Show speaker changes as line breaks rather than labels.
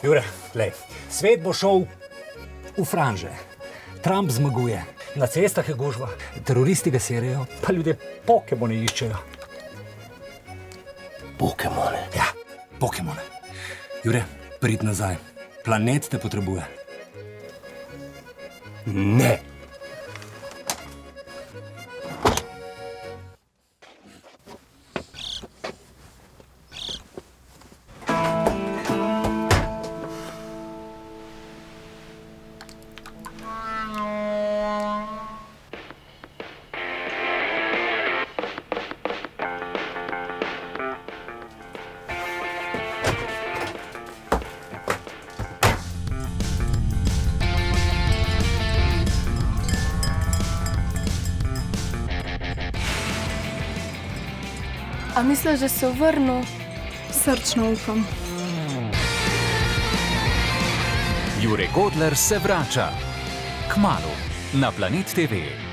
Jure, glej, svet bo šel v franže. Trump zmaguje, na cestah je gužva, teroristi ga serijo, pa ljudje pokemone iščejo.
Pokemone?
Ja, pokemone. Jure, prid nazaj. Planet te potrebuje.
Ne.
A misliš, da se vrnil? Srčno upam.
Jure Godler se vrača. Kmalu na Planet TV.